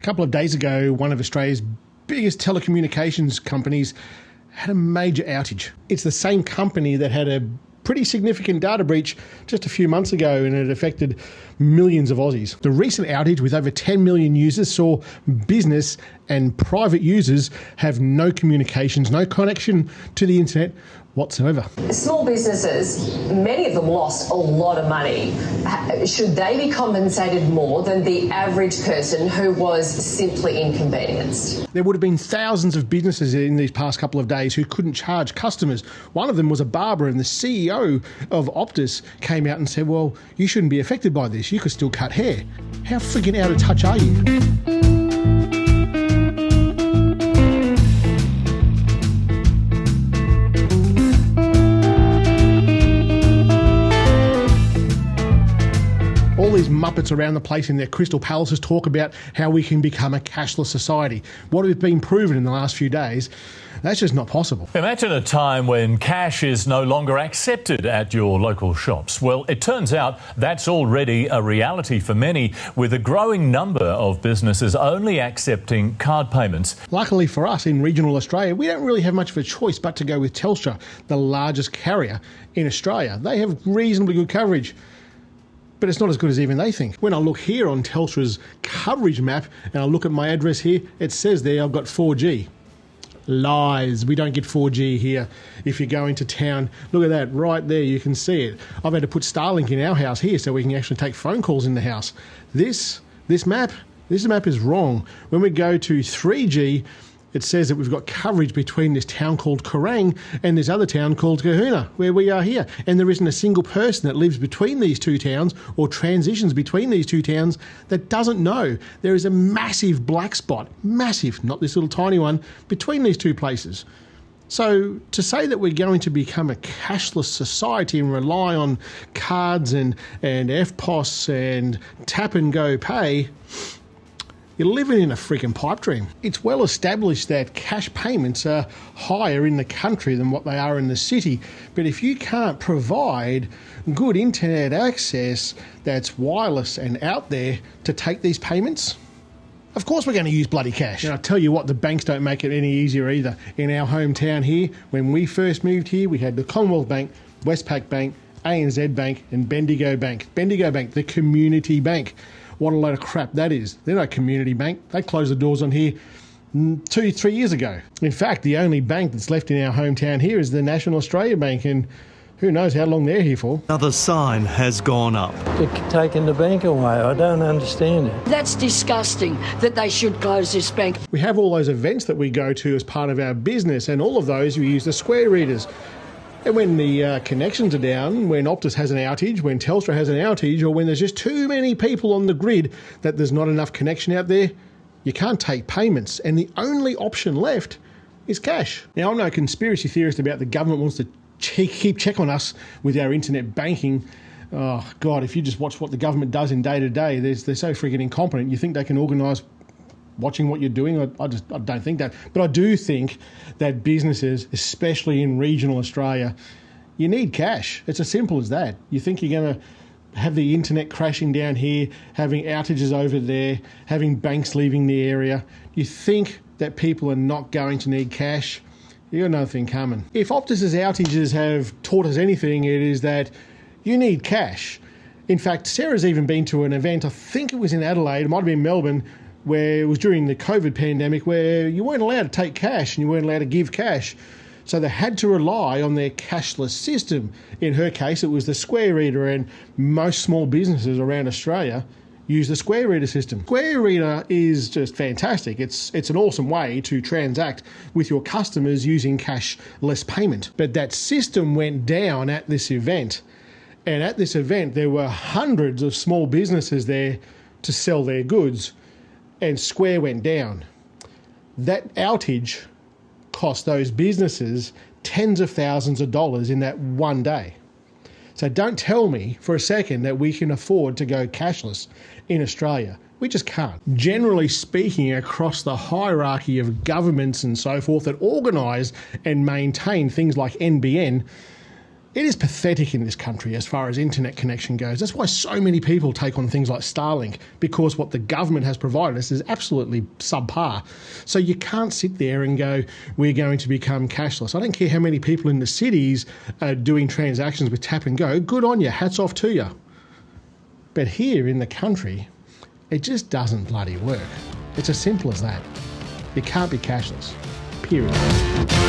A couple of days ago, one of Australia's biggest telecommunications companies had a major outage. It's the same company that had a pretty significant data breach just a few months ago, and it affected millions of Aussies. The recent outage with over 10 million users saw business and private users have no communications, no connection to the internet whatsoever. Small businesses, many of them lost a lot of money. Should they be compensated more than the average person who was simply inconvenienced? There would have been thousands of businesses in these past couple of days who couldn't charge customers. One of them was a barber, and the CEO of Optus came out and said, well, you shouldn't be affected by this. You could still cut hair. How friggin' out of touch are you? All these muppets around the place in their crystal palaces talk about how we can become a cashless society. What has been proven in the last few days, that's just not possible. Imagine a time when cash is no longer accepted at your local shops. Well, it turns out that's already a reality for many, with a growing number of businesses only accepting card payments. Luckily for us in regional Australia, we don't really have much of a choice but to go with Telstra, the largest carrier in Australia. They have reasonably good coverage, but it's not as good as even they think. When I look here on Telstra's coverage map and I look at my address here, it says there I've got 4G. Lies. We don't get 4G here if you're going to town. Look at that right there, you can see it. I've had to put Starlink in our house here so we can actually take phone calls in the house. This map is wrong. When we go to 3G, it says that we've got coverage between this town called Kerrang and this other town called Kahuna, where we are here. And there isn't a single person that lives between these two towns or transitions between these two towns that doesn't know there is a massive black spot, massive, not this little tiny one, between these two places. So to say that we're going to become a cashless society and rely on cards and EFTPOS and tap and go pay, you're living in a freaking pipe dream. It's well established that cash payments are higher in the country than what they are in the city. But if you can't provide good internet access that's wireless and out there to take these payments, of course we're going to use bloody cash. And I tell you what, the banks don't make it any easier either. In our hometown here, when we first moved here, we had the Commonwealth Bank, Westpac Bank, ANZ Bank and Bendigo Bank. Bendigo Bank, the community bank. What a load of crap that is. They're no community bank. They closed the doors on here 2-3 years ago. In fact, the only bank that's left in our hometown here is the National Australia Bank, and who knows how long they're here for. Another sign has gone up. They're taking the bank away. I don't understand it. That's disgusting that they should close this bank. We have all those events that we go to as part of our business, and all of those we use the square readers. And when the connections are down, when Optus has an outage, when Telstra has an outage, or when there's just too many people on the grid that there's not enough connection out there, you can't take payments. And the only option left is cash. Now, I'm no conspiracy theorist about the government wants to keep check on us with our internet banking. Oh, God, if you just watch what the government does in day-to-day, they're so freaking incompetent. You think they can organise watching what you're doing? I don't think that. But I do think that businesses, especially in regional Australia, you need cash. It's as simple as that. You think you're going to have the internet crashing down here, having outages over there, having banks leaving the area. You think that people are not going to need cash? You got another thing coming. If Optus's outages have taught us anything, it is that you need cash. In fact, Sarah's even been to an event, I think it was in Adelaide, it might have been Melbourne, where it was during the COVID pandemic, where you weren't allowed to take cash and you weren't allowed to give cash. So they had to rely on their cashless system. In her case, it was the Square Reader, and most small businesses around Australia use the Square Reader system. Square Reader is just fantastic. It's an awesome way to transact with your customers using cashless payment. But that system went down at this event. And at this event, there were hundreds of small businesses there to sell their goods, and Square went down. That outage cost those businesses tens of thousands of dollars in that one day. So don't tell me for a second that we can afford to go cashless in Australia. We just can't. Generally speaking, across the hierarchy of governments and so forth that organise and maintain things like NBN, It is pathetic in this country as far as internet connection goes. That's why so many people take on things like Starlink, because what the government has provided us is absolutely subpar. So you can't sit there and go, we're going to become cashless. I don't care how many people in the cities are doing transactions with tap and go. Good on you. Hats off to you. But here in the country, it just doesn't bloody work. It's as simple as that. You can't be cashless. Period.